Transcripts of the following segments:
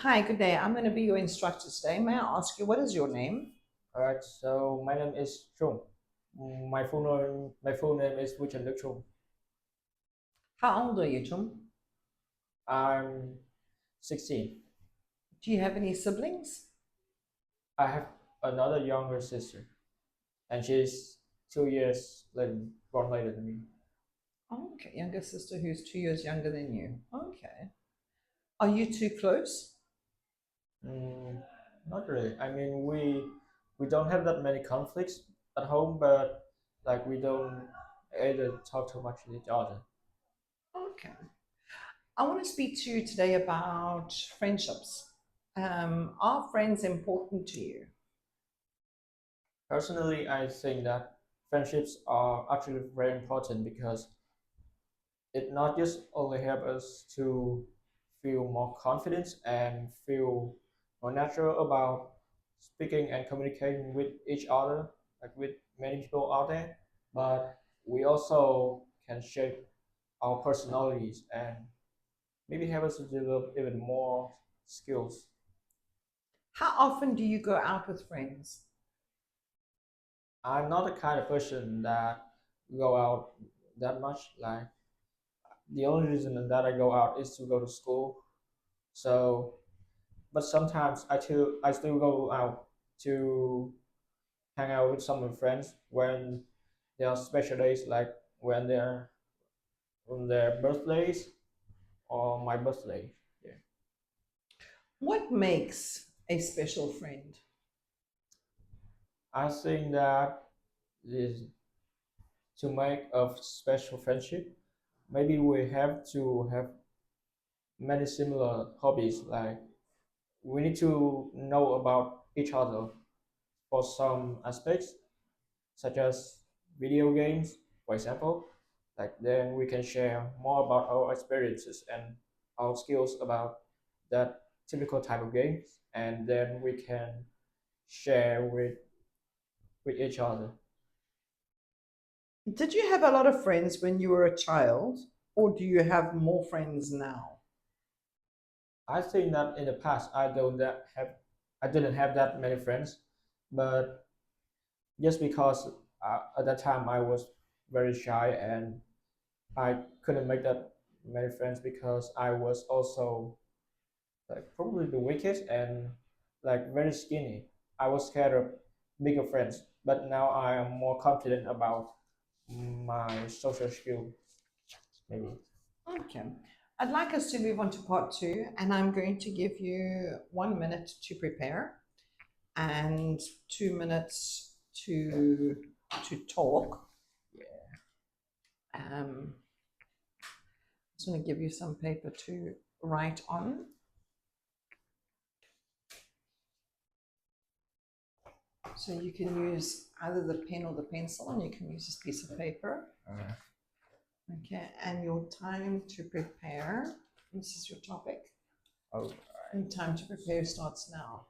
Hi, good day. I'm going to be your instructor today. May I ask you, what is your name? Alright, so my name is Trung. My full name is Trung. How old are you, Trung? I'm 16. Do you have any siblings? I have another younger sister, and she's 2 years born later than me. Oh, okay, younger sister who's 2 years younger than you. Okay. Are you two close? Mm, Not really. I mean, we don't have that many conflicts at home, but like we don't either talk too much with each other. Okay. I want to speak to you today about friendships. Are friends important to you? Personally, I think that friendships are actually very important because it not just only help us to feel more confidence and feel more natural about speaking and communicating with each other, like with many people out there, but we also can shape our personalities and maybe help us to develop even more skills. How often do you go out with friends? I'm not the kind of person that go out that much. Like the only reason that I go out is to go to school. So but sometimes I still go out to hang out with some of my friends when there are special days, like when they're on their birthdays or my birthday. Yeah, What makes a special friend? I think that is to make a special friendship. Maybe we have to have many similar hobbies. Like we need to know about each other for some aspects, such as video games, for example. Like then we can share more about our experiences and our skills about that typical type of games, and then we can share with each other. Did you have a lot of friends when you were a child, or do you have more friends now? I think that in the past I didn't have that many friends, but just because at that time I was very shy and I couldn't make that many friends because I was also like probably the weakest and like very skinny. I was scared of bigger friends, but now I am more confident about my social skill. Maybe. Okay. I'd like us to move on to part two, and I'm going to give you 1 minute to prepare and 2 minutes to talk. Yeah. Just want to give you some paper to write on. So you can use either the pen or the pencil, and you can use this piece of paper. Uh, Okay, and your time to prepare. This is your topic. oh, And time to prepare starts now.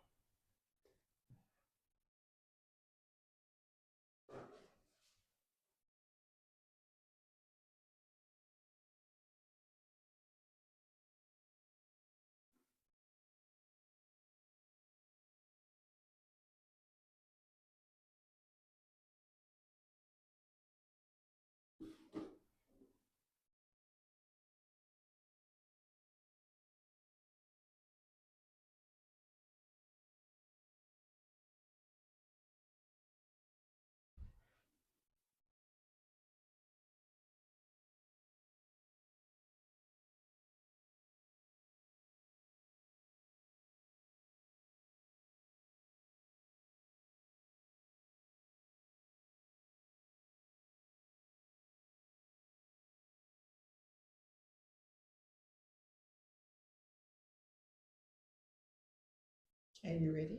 Okay, you ready?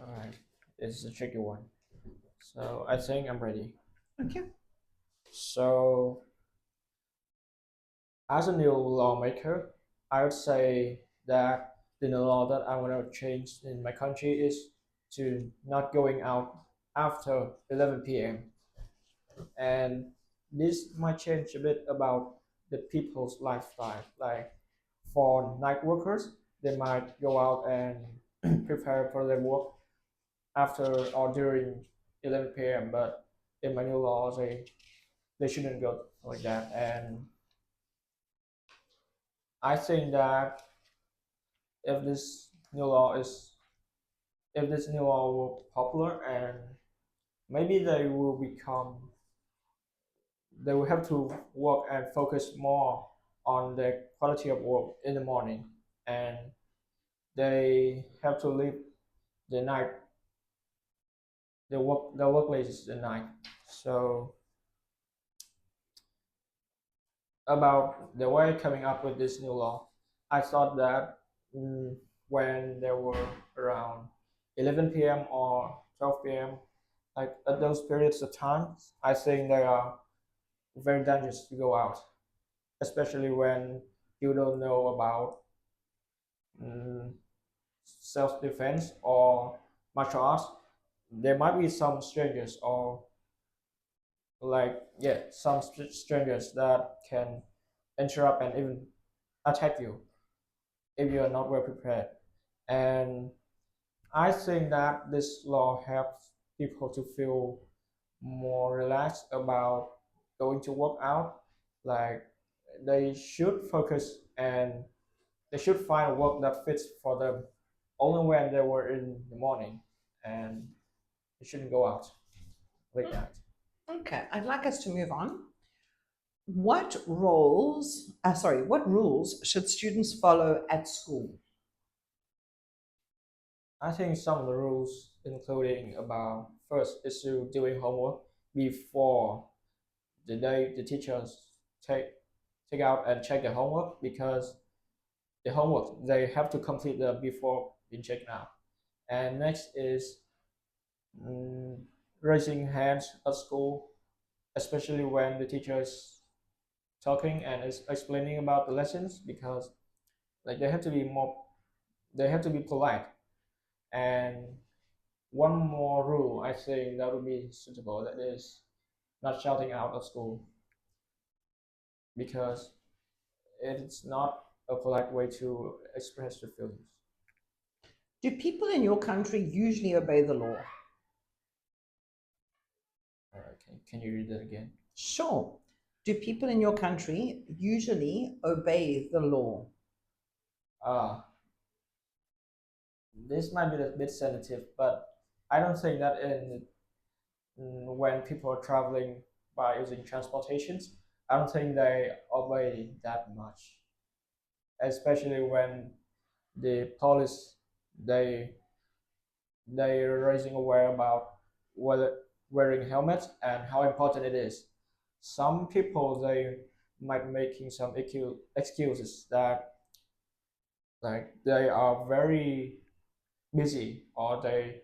all right. It's a tricky one. So I think I'm ready. Okay. So as a new lawmaker, I would say that the new law that I want to change in my country is to not going out after 11 p.m. And this might change a bit about the people's lifestyle. Like for night workers, they might go out and prepare for their work after or during 11 p.m. But in my new law, they shouldn't go like that. And I think that if this new law is if this new law will popular, and maybe they will have to work and focus more on the quality of work in the morning, and they have to leave the night the workplace at night. So about the way coming up with this new law, I thought that when there were around 11 p.m. or 12 p.m., like at those periods of time, I think they are very dangerous to go out, especially when you don't know about mm, self-defense or martial arts. There might be some strangers or some strangers that can interrupt and even attack you if you are not well prepared. And I think that this law helps people to feel more relaxed about going to work out. Like they should focus and they should find a work that fits for them only when they were in the morning, and they shouldn't go out late night. Okay, I'd like us to move on. What rules should students follow at school? I think some of the rules, including about first is to doing homework before the day the teachers take take out and check the homework, because the homework they have to complete them before being checked out. And next is mm, raising hands at school, especially when the teacher is talking and is explaining about the lessons, because like they have to be polite. And one more rule I think that would be suitable, that is not shouting out at school, because it's not a polite way to express your feelings. Do people in your country usually obey the law? Can you read that again? Sure. Do people in your country usually obey the law? Uh, this might be a bit sensitive, but I don't think that when people are traveling by using transportations, I don't think they obey that much, especially when the police they they're raising aware about whether wearing helmets and how important it is. Some people they might making some excuses that like they are very busy, or they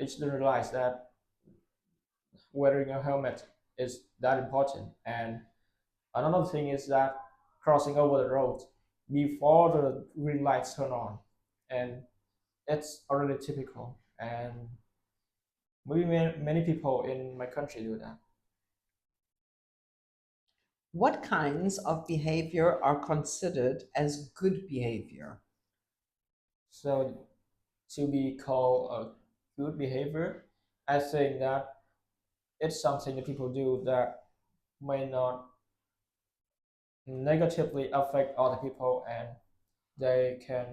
shouldn't realize that wearing a helmet is that important. And another thing is that crossing over the road before the green lights turn on, and it's already typical, and maybe many people in my country do that. What kinds of behavior are considered as good behavior? So to be called a good behavior, I think that it's something that people do that may not negatively affect other people, and they can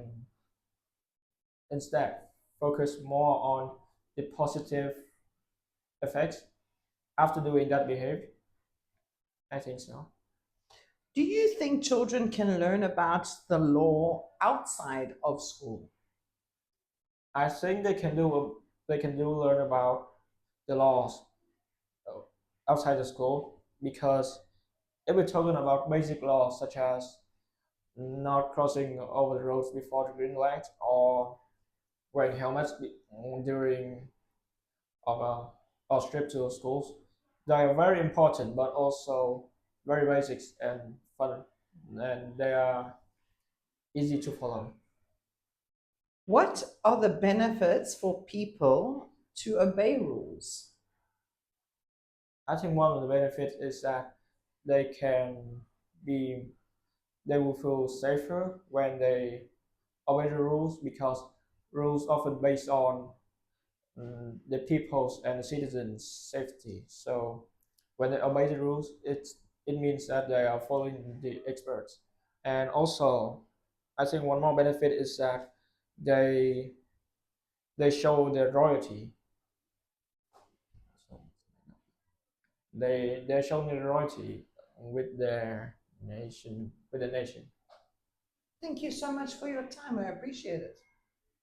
instead focus more on the positive effects after doing that behavior. I think so. Do you think children can learn about the law outside of school? I think they can do learn about the laws uh, outside the school, because if we're talking about basic laws such as not crossing over the roads before the green light, or wearing helmets during our trip to schools, they are very important, but also very basics and fun, and they are easy to follow. What are the benefits for people to obey rules? I think one of the benefits is that they can be they will feel safer when they obey the rules, because rules often based on the people's and the citizens' safety. So when they obey the rules, it means that they are following the experts. And also, I think one more benefit is that they they show their loyalty. So they're showing their loyalty with their nation, with the nation. Thank you so much for your time. I appreciate it.